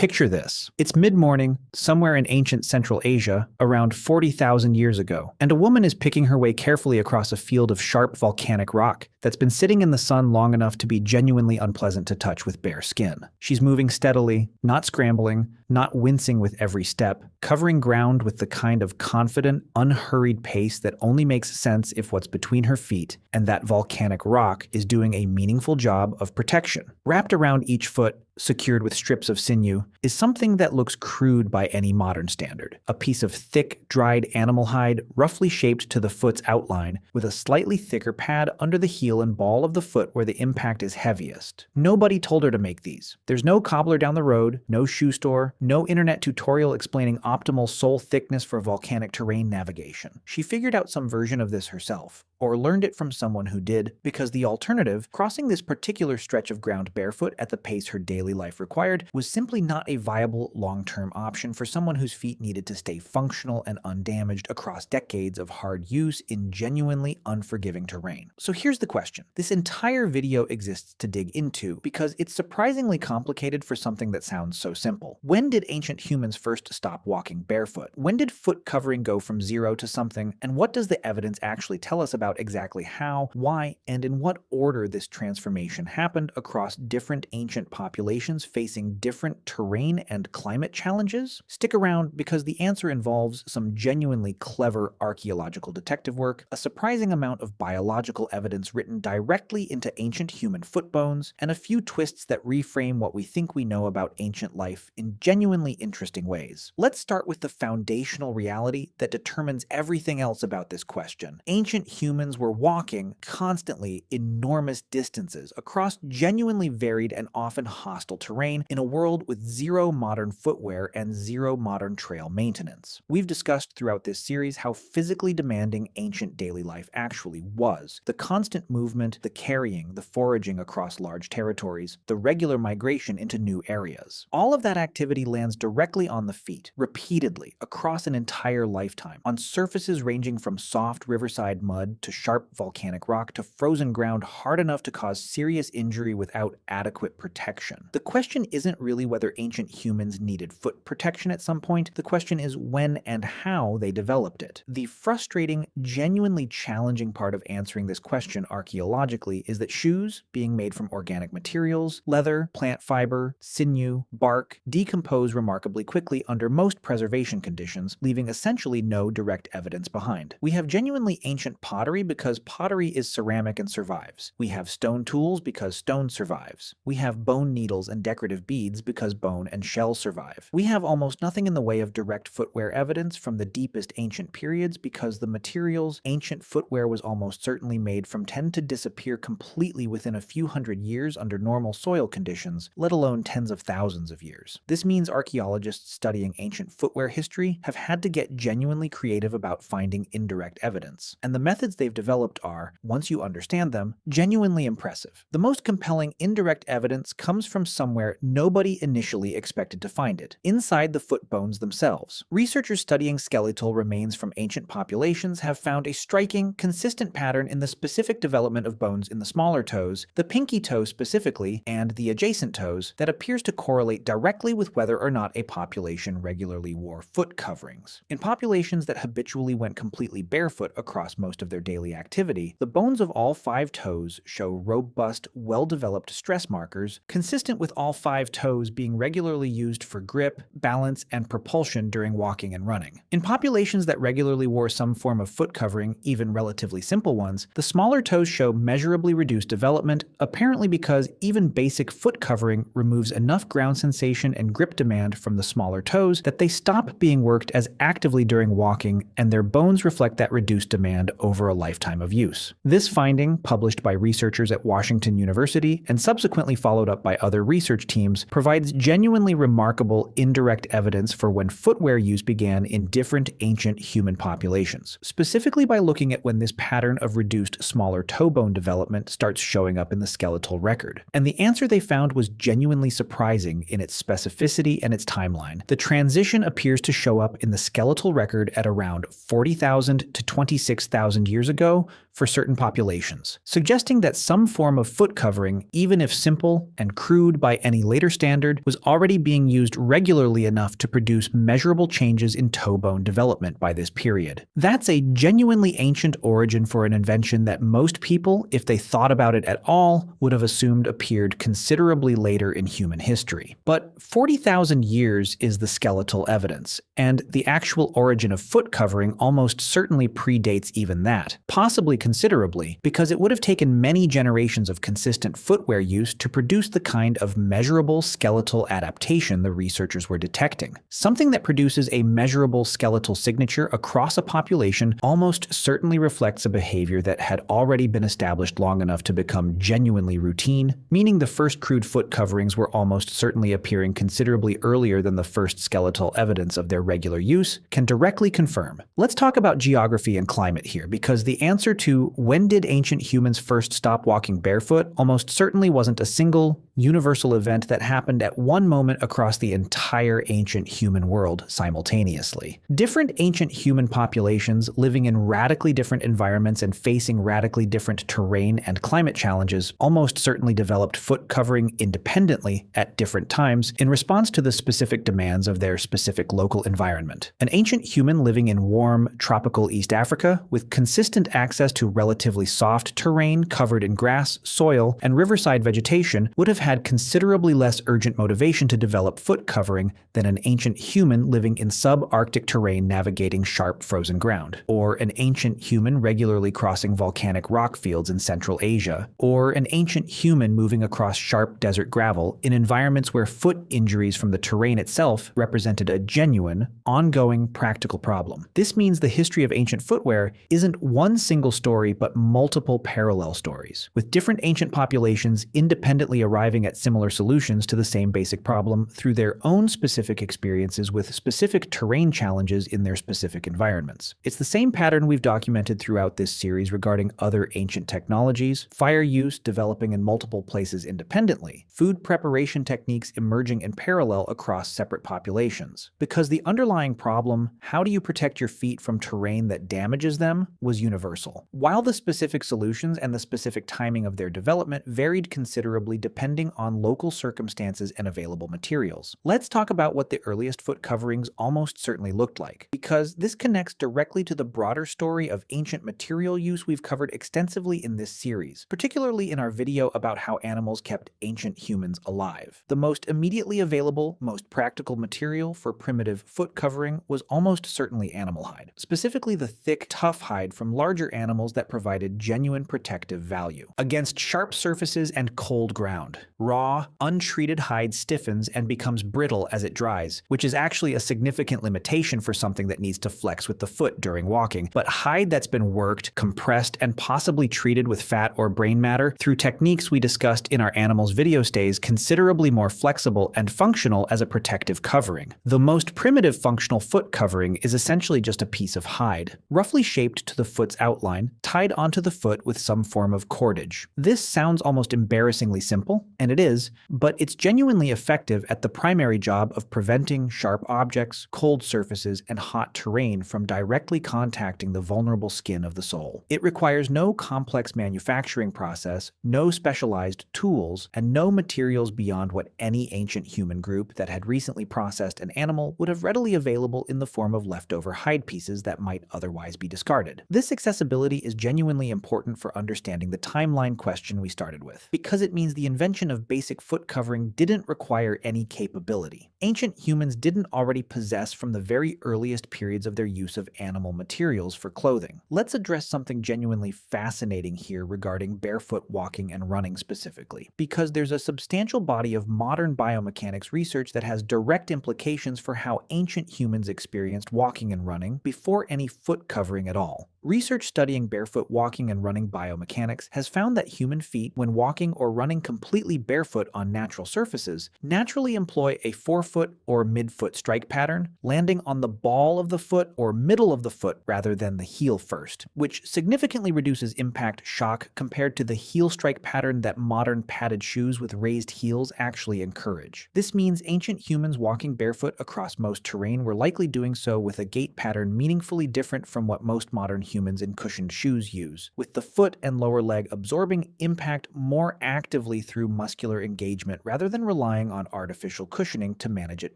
Picture this. It's mid-morning, somewhere in ancient Central Asia, around 40,000 years ago, and a woman is picking her way carefully across a field of sharp volcanic rock that's been sitting in the sun long enough to be genuinely unpleasant to touch with bare skin. She's moving steadily, not scrambling, not wincing with every step, covering ground with the kind of confident, unhurried pace that only makes sense if what's between her feet and that volcanic rock is doing a meaningful job of protection. Wrapped around each foot, secured with strips of sinew, is something that looks crude by any modern standard. A piece of thick, dried animal hide, roughly shaped to the foot's outline, with a slightly thicker pad under the heel and ball of the foot where the impact is heaviest. Nobody told her to make these. There's no cobbler down the road, no shoe store, no internet tutorial explaining optimal sole thickness for volcanic terrain navigation. She figured out some version of this herself, or learned it from someone who did, because the alternative, crossing this particular stretch of ground barefoot at the pace her daily life required, was simply not a viable long-term option for someone whose feet needed to stay functional and undamaged across decades of hard use in genuinely unforgiving terrain. So here's the question. This entire video exists to dig into because it's surprisingly complicated for something that sounds so simple. When did ancient humans first stop walking barefoot? When did foot covering go from zero to something, and what does the evidence actually tell us about exactly how, why, and in what order this transformation happened across different ancient populations facing different terrain and climate challenges? Stick around because the answer involves some genuinely clever archaeological detective work, a surprising amount of biological evidence written directly into ancient human foot bones, and a few twists that reframe what we think we know about ancient life in genuinely interesting ways. Let's start with the foundational reality that determines everything else about this question. Ancient humans were walking constantly enormous distances across genuinely varied and often hostile terrain in a world with zero modern footwear and zero modern trail maintenance. We've discussed throughout this series how physically demanding ancient daily life actually was. The constant movement, the carrying, the foraging across large territories, the regular migration into new areas. All of that activity lands directly on the feet, repeatedly, across an entire lifetime, on surfaces ranging from soft riverside mud to sharp volcanic rock to frozen ground hard enough to cause serious injury without adequate protection. The question isn't really whether ancient humans needed foot protection at some point, the question is when and how they developed it. The frustrating, genuinely challenging part of answering this question archaeologically is that shoes, being made from organic materials, leather, plant fiber, sinew, bark, decompose remarkably quickly under most preservation conditions, leaving essentially no direct evidence behind. We have genuinely ancient pottery because pottery is ceramic and survives. We have stone tools because stone survives. We have bone needles and decorative beads because bone and shell survive. We have almost nothing in the way of direct footwear evidence from the deepest ancient periods because the materials ancient footwear was almost certainly made from tend to disappear completely within a few hundred years under normal soil conditions, let alone tens of thousands of years. This means archaeologists studying ancient footwear history have had to get genuinely creative about finding indirect evidence, and the methods they've developed are, once you understand them, genuinely impressive. The most compelling indirect evidence comes from somewhere nobody initially expected to find it, inside the foot bones themselves. Researchers studying skeletal remains from ancient populations have found a striking, consistent pattern in the specific development of bones in the smaller toes, the pinky toe specifically, and the adjacent toes, that appears to correlate directly with whether or not a population regularly wore foot coverings. In populations that habitually went completely barefoot across most of their daily activity, the bones of all 5 toes show robust, well-developed stress markers, consistent with all 5 toes being regularly used for grip, balance, and propulsion during walking and running. In populations that regularly wore some form of foot covering, even relatively simple ones, the smaller toes show measurably reduced development, apparently because even basic foot covering removes enough ground sensation and grip demand from the smaller toes that they stop being worked as actively during walking, and their bones reflect that reduced demand over a lifetime of use. This finding, published by researchers at Washington University and subsequently followed up by other research teams, provides genuinely remarkable indirect evidence for when footwear use began in different ancient human populations, specifically by looking at when this pattern of reduced smaller toe bone development starts showing up in the skeletal record. And the answer they found was genuinely surprising in its specificity and its timeline. The transition appears to show up in the skeletal record at around 40,000 to 26,000 years ago for certain populations, suggesting that some form of foot covering, even if simple and crude by any later standard, was already being used regularly enough to produce measurable changes in toe bone development by this period. That's a genuinely ancient origin for an invention that most people, if they thought about it at all, would have assumed appeared considerably later in human history. But 40,000 years is the skeletal evidence, and the actual origin of foot covering almost certainly predates even that, possibly considerably, because it would have taken many generations of consistent footwear use to produce the kind of measurable skeletal adaptation the researchers were detecting. Something that produces a measurable skeletal signature across a population almost certainly reflects a behavior that had already been established long enough to become genuinely routine, meaning the first crude foot coverings were almost certainly appearing considerably earlier than the first skeletal evidence of their regular use can directly confirm. Let's talk about geography and climate here, because the answer to when did ancient humans first stop walking barefoot almost certainly wasn't a single, universal event that happened at one moment across the entire ancient human world simultaneously. Different ancient human populations living in radically different environments and facing radically different terrain and climate challenges almost certainly developed foot covering independently at different times in response to the specific demands of their specific local environment. An ancient human living in warm, tropical East Africa with consistent access to relatively soft terrain covered in grass, soil, and riverside vegetation would have had considerably less urgent motivation to develop foot covering than an ancient human living in subarctic terrain navigating sharp frozen ground, or an ancient human regularly crossing volcanic rock fields in Central Asia, or an ancient human moving across sharp desert gravel in environments where foot injuries from the terrain itself represented a genuine, ongoing practical problem. This means the history of ancient footwear isn't one single story but multiple parallel stories, with different ancient populations independently arriving at similar solutions to the same basic problem through their own specific experiences with specific terrain challenges in their specific environments. It's the same pattern we've documented throughout this series regarding other ancient technologies, fire use developing in multiple places independently, food preparation techniques emerging in parallel across separate populations. Because the underlying problem, how do you protect your feet from terrain that damages them, was universal. While the specific solutions and the specific timing of their development varied considerably depending on local circumstances and available materials. Let's talk about what the earliest foot coverings almost certainly looked like, because this connects directly to the broader story of ancient material use we've covered extensively in this series, particularly in our video about how animals kept ancient humans alive. The most immediately available, most practical material for primitive foot covering was almost certainly animal hide, specifically the thick, tough hide from larger animals that provided genuine protective value against sharp surfaces and cold ground. Raw, untreated hide stiffens and becomes brittle as it dries, which is actually a significant limitation for something that needs to flex with the foot during walking. But hide that's been worked, compressed, and possibly treated with fat or brain matter through techniques we discussed in our animals video stays considerably more flexible and functional as a protective covering. The most primitive functional foot covering is essentially just a piece of hide, roughly shaped to the foot's outline, tied onto the foot with some form of cordage. This sounds almost embarrassingly simple, and it is, but it's genuinely effective at the primary job of preventing sharp objects, cold surfaces, and hot terrain from directly contacting the vulnerable skin of the sole. It requires no complex manufacturing process, no specialized tools, and no materials beyond what any ancient human group that had recently processed an animal would have readily available in the form of leftover hide pieces that might otherwise be discarded. This accessibility is genuinely important for understanding the timeline question we started with, because it means the invention of basic foot covering didn't require any capability. Ancient humans didn't already possess from the very earliest periods of their use of animal materials for clothing. Let's address something genuinely fascinating here regarding barefoot walking and running specifically, because there's a substantial body of modern biomechanics research that has direct implications for how ancient humans experienced walking and running before any foot covering at all. Research studying barefoot walking and running biomechanics has found that human feet, when walking or running completely barefoot on natural surfaces, naturally employ a forefoot or midfoot strike pattern, landing on the ball of the foot or middle of the foot rather than the heel first, which significantly reduces impact shock compared to the heel strike pattern that modern padded shoes with raised heels actually encourage. This means ancient humans walking barefoot across most terrain were likely doing so with a gait pattern meaningfully different from what most modern humans in cushioned shoes use, with the foot and lower leg absorbing impact more actively through muscular engagement rather than relying on artificial cushioning to manage it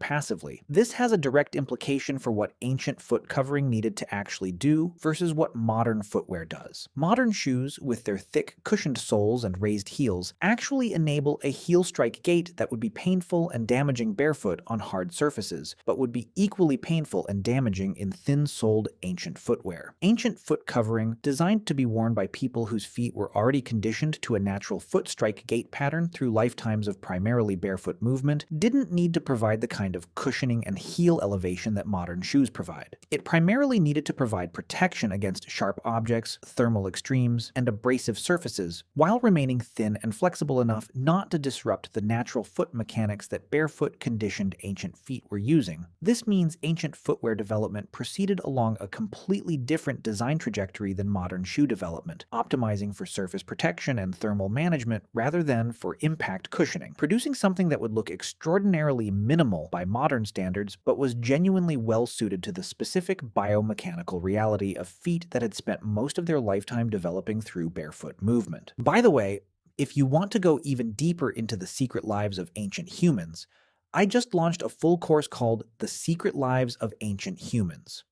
passively. This has a direct implication for what ancient foot covering needed to actually do versus what modern footwear does. Modern shoes, with their thick, cushioned soles and raised heels, actually enable a heel strike gait that would be painful and damaging barefoot on hard surfaces, but would be equally painful and damaging in thin-soled ancient footwear. Ancient foot covering, designed to be worn by people whose feet were already conditioned to a natural foot strike gait pattern through lifetimes of primarily barefoot movement, didn't need to provide the kind of cushioning and heel elevation that modern shoes provide. It primarily needed to provide protection against sharp objects, thermal extremes, and abrasive surfaces, while remaining thin and flexible enough not to disrupt the natural foot mechanics that barefoot conditioned ancient feet were using. This means ancient footwear development proceeded along a completely different design trajectory than modern shoe development, optimizing for surface protection and thermal management rather than for impact cushioning, producing something that would look extraordinarily minimal by modern standards but was genuinely well-suited to the specific biomechanical reality of feet that had spent most of their lifetime developing through barefoot movement. By the way, if you want to go even deeper into the secret lives of ancient humans, I just launched a full course called The Secret Lives of Ancient Humans.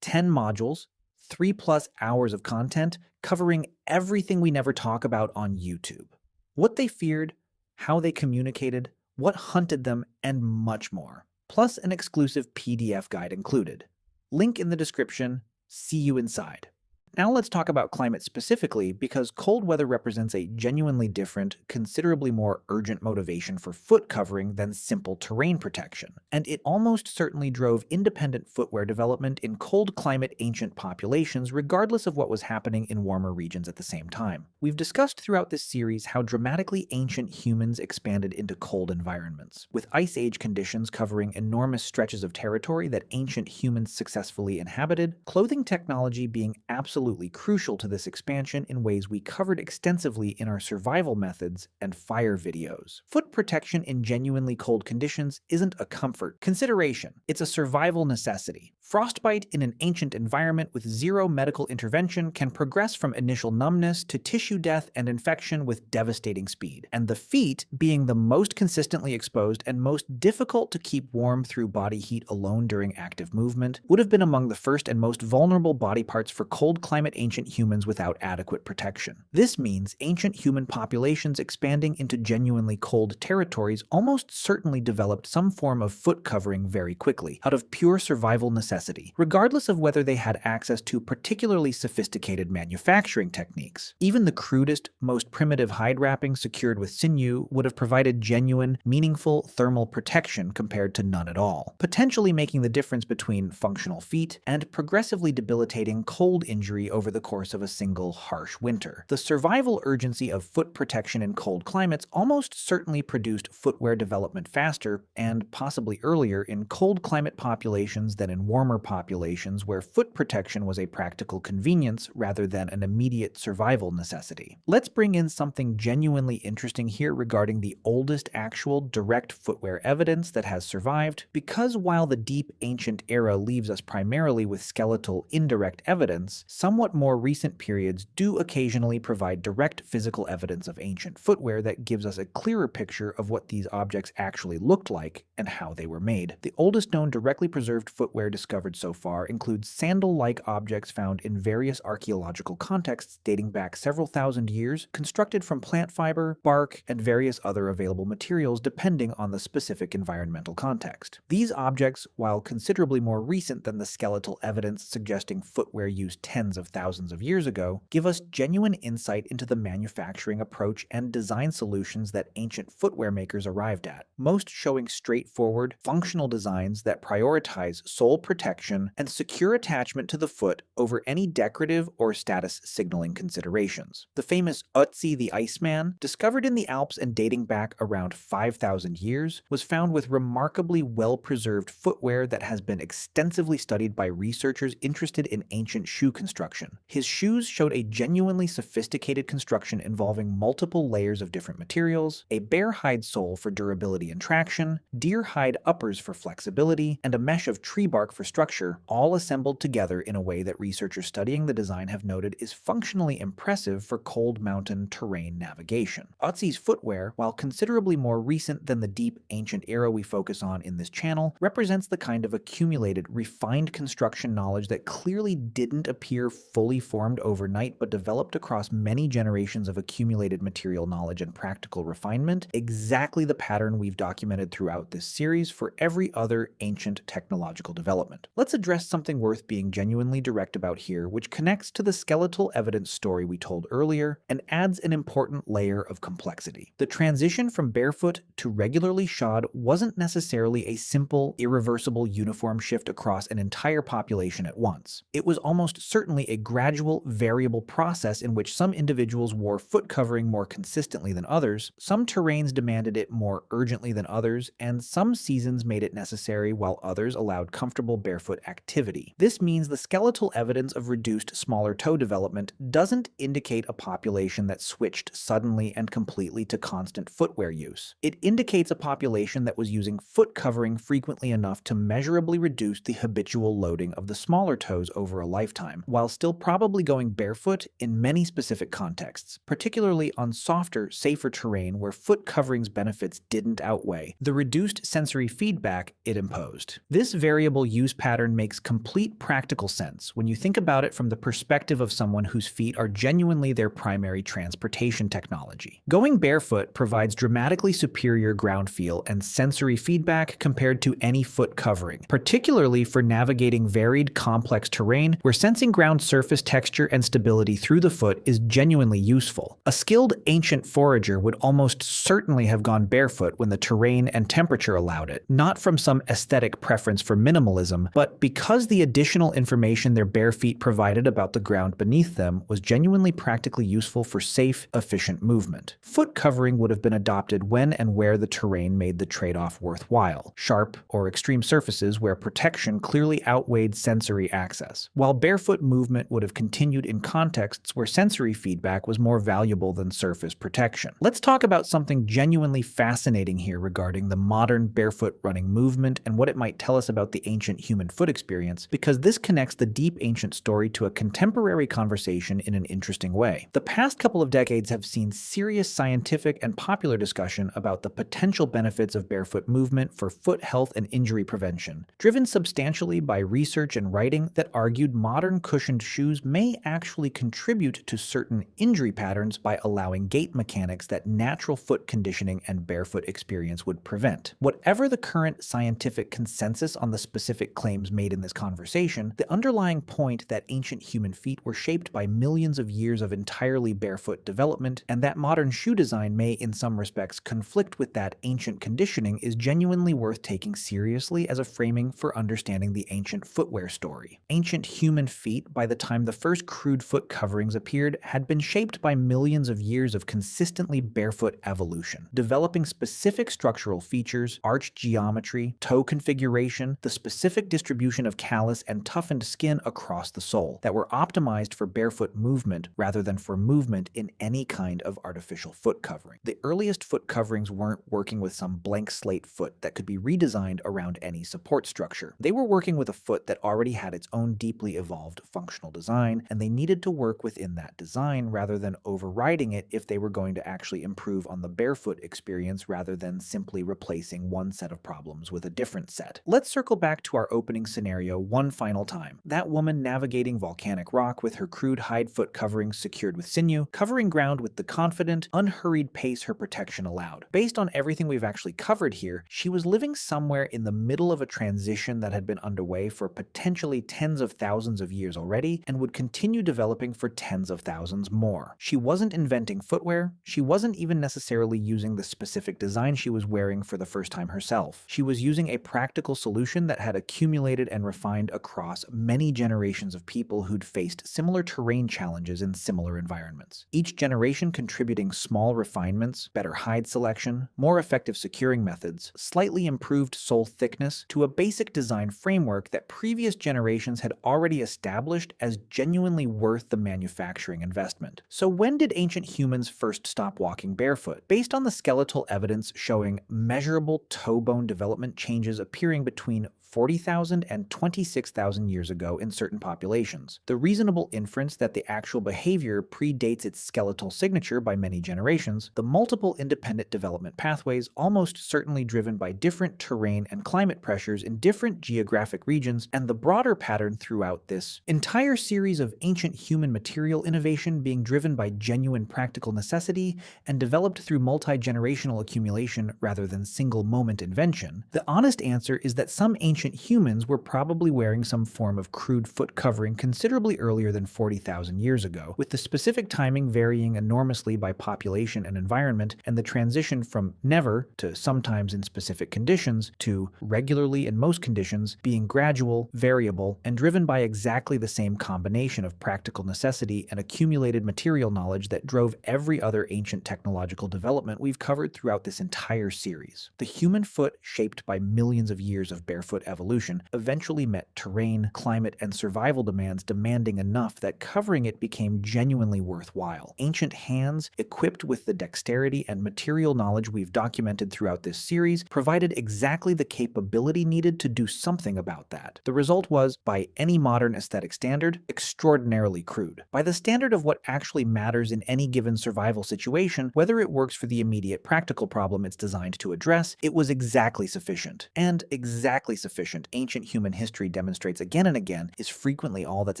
10 modules, 3+ hours of content covering everything we never talk about on YouTube. What they feared, how they communicated, what hunted them, and much more. Plus an exclusive PDF guide included. Link in the description. See you inside. Now let's talk about climate specifically, because cold weather represents a genuinely different, considerably more urgent motivation for foot covering than simple terrain protection, and it almost certainly drove independent footwear development in cold climate ancient populations regardless of what was happening in warmer regions at the same time. We've discussed throughout this series how dramatically ancient humans expanded into cold environments, with Ice Age conditions covering enormous stretches of territory that ancient humans successfully inhabited, clothing technology being absolutely crucial to this expansion in ways we covered extensively in our survival methods and fire videos. Foot protection in genuinely cold conditions isn't a comfort consideration, it's a survival necessity. Frostbite in an ancient environment with zero medical intervention can progress from initial numbness to tissue death and infection with devastating speed, and the feet, being the most consistently exposed and most difficult to keep warm through body heat alone during active movement, would have been among the first and most vulnerable body parts for cold climate ancient humans without adequate protection. This means ancient human populations expanding into genuinely cold territories almost certainly developed some form of foot covering very quickly, out of pure survival necessity, regardless of whether they had access to particularly sophisticated manufacturing techniques. Even the crudest, most primitive hide wrapping secured with sinew would have provided genuine, meaningful thermal protection compared to none at all, potentially making the difference between functional feet and progressively debilitating cold injury over the course of a single harsh winter. The survival urgency of foot protection in cold climates almost certainly produced footwear development faster and possibly earlier in cold climate populations than in warmer populations where foot protection was a practical convenience rather than an immediate survival necessity. Let's bring in something genuinely interesting here regarding the oldest actual direct footwear evidence that has survived, because while the deep ancient era leaves us primarily with skeletal indirect evidence, somewhat more recent periods do occasionally provide direct physical evidence of ancient footwear that gives us a clearer picture of what these objects actually looked like and how they were made. The oldest known directly preserved footwear discovered so far includes sandal-like objects found in various archaeological contexts dating back several thousand years, constructed from plant fiber, bark, and various other available materials depending on the specific environmental context. These objects, while considerably more recent than the skeletal evidence suggesting footwear used tens of thousands of years ago, give us genuine insight into the manufacturing approach and design solutions that ancient footwear makers arrived at, most showing straightforward, functional designs that prioritize sole protection and secure attachment to the foot over any decorative or status signaling considerations. The famous Ötzi the Iceman, discovered in the Alps and dating back around 5,000 years, was found with remarkably well-preserved footwear that has been extensively studied by researchers interested in ancient shoe construction construction. His shoes showed a genuinely sophisticated construction involving multiple layers of different materials, a bear hide sole for durability and traction, deer hide uppers for flexibility, and a mesh of tree bark for structure, all assembled together in a way that researchers studying the design have noted is functionally impressive for cold mountain terrain navigation. Ötzi's footwear, while considerably more recent than the deep ancient era we focus on in this channel, represents the kind of accumulated, refined construction knowledge that clearly didn't appear fully formed overnight but developed across many generations of accumulated material knowledge and practical refinement, exactly the pattern we've documented throughout this series for every other ancient technological development. Let's address something worth being genuinely direct about here, which connects to the skeletal evidence story we told earlier and adds an important layer of complexity. The transition from barefoot to regularly shod wasn't necessarily a simple, irreversible, uniform shift across an entire population at once. It was almost certainly a gradual, variable process in which some individuals wore foot covering more consistently than others, some terrains demanded it more urgently than others, and some seasons made it necessary while others allowed comfortable barefoot activity. This means the skeletal evidence of reduced smaller toe development doesn't indicate a population that switched suddenly and completely to constant footwear use. It indicates a population that was using foot covering frequently enough to measurably reduce the habitual loading of the smaller toes over a lifetime, while still probably going barefoot in many specific contexts, particularly on softer, safer terrain where foot covering's benefits didn't outweigh the reduced sensory feedback it imposed. This variable use pattern makes complete practical sense when you think about it from the perspective of someone whose feet are genuinely their primary transportation technology. Going barefoot provides dramatically superior ground feel and sensory feedback compared to any foot covering, particularly for navigating varied, complex terrain where sensing ground surface texture and stability through the foot is genuinely useful. A skilled ancient forager would almost certainly have gone barefoot when the terrain and temperature allowed it, not from some aesthetic preference for minimalism, but because the additional information their bare feet provided about the ground beneath them was genuinely practically useful for safe, efficient movement. Foot covering would have been adopted when and where the terrain made the trade-off worthwhile, sharp or extreme surfaces where protection clearly outweighed sensory access, while barefoot movement would have continued in contexts where sensory feedback was more valuable than surface protection. Let's talk about something genuinely fascinating here regarding the modern barefoot running movement and what it might tell us about the ancient human foot experience, because this connects the deep ancient story to a contemporary conversation in an interesting way. The past couple of decades have seen serious scientific and popular discussion about the potential benefits of barefoot movement for foot health and injury prevention, driven substantially by research and writing that argued modern cushioned shoes may actually contribute to certain injury patterns by allowing gait mechanics that natural foot conditioning and barefoot experience would prevent. Whatever the current scientific consensus on the specific claims made in this conversation, the underlying point that ancient human feet were shaped by millions of years of entirely barefoot development, and that modern shoe design may in some respects conflict with that ancient conditioning, is genuinely worth taking seriously as a framing for understanding the ancient footwear story. Ancient human feet, by the time the first crude foot coverings appeared, had been shaped by millions of years of consistently barefoot evolution, developing specific structural features, arch geometry, toe configuration, the specific distribution of callus and toughened skin across the sole that were optimized for barefoot movement rather than for movement in any kind of artificial foot covering. The earliest foot coverings weren't working with some blank slate foot that could be redesigned around any support structure. They were working with a foot that already had its own deeply evolved functional design, and they needed to work within that design rather than overriding it if they were going to actually improve on the barefoot experience rather than simply replacing one set of problems with a different set. Let's circle back to our opening scenario one final time. That woman navigating volcanic rock with her crude hide foot coverings secured with sinew, covering ground with the confident, unhurried pace her protection allowed. Based on everything we've actually covered here, she was living somewhere in the middle of a transition that had been underway for potentially tens of thousands of years already and would continue developing for tens of thousands more. She wasn't inventing footwear. She wasn't even necessarily using the specific design she was wearing for the first time herself. She was using a practical solution that had accumulated and refined across many generations of people who'd faced similar terrain challenges in similar environments. Each generation contributing small refinements, better hide selection, more effective securing methods, slightly improved sole thickness to a basic design framework that previous generations had already established judged as genuinely worth the manufacturing investment. So when did ancient humans first stop walking barefoot? Based on the skeletal evidence showing measurable toe bone development changes appearing between 40,000 and 26,000 years ago in certain populations, the reasonable inference that the actual behavior predates its skeletal signature by many generations, the multiple independent development pathways almost certainly driven by different terrain and climate pressures in different geographic regions, and the broader pattern throughout this entire series of ancient human material innovation being driven by genuine practical necessity and developed through multi-generational accumulation rather than single-moment invention. The honest answer is that some ancient humans were probably wearing some form of crude foot covering considerably earlier than 40,000 years ago, with the specific timing varying enormously by population and environment, and the transition from never to sometimes in specific conditions to regularly in most conditions being gradual, variable, and driven by exactly the same combination of practical necessity and accumulated material knowledge that drove every other ancient technological development we've covered throughout this entire series. The human foot, shaped by millions of years of barefoot evolution, eventually met terrain, climate, and survival demands demanding enough that covering it became genuinely worthwhile. Ancient hands, equipped with the dexterity and material knowledge we've documented throughout this series, provided exactly the capability needed to do something about that. The result was, by any modern aesthetic standard, extraordinarily crude. By the standard of what actually matters in any given survival situation, whether it works for the immediate practical problem it's designed to address, it was exactly sufficient. And exactly sufficient, ancient human history demonstrates again and again, is frequently all that's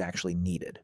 actually needed.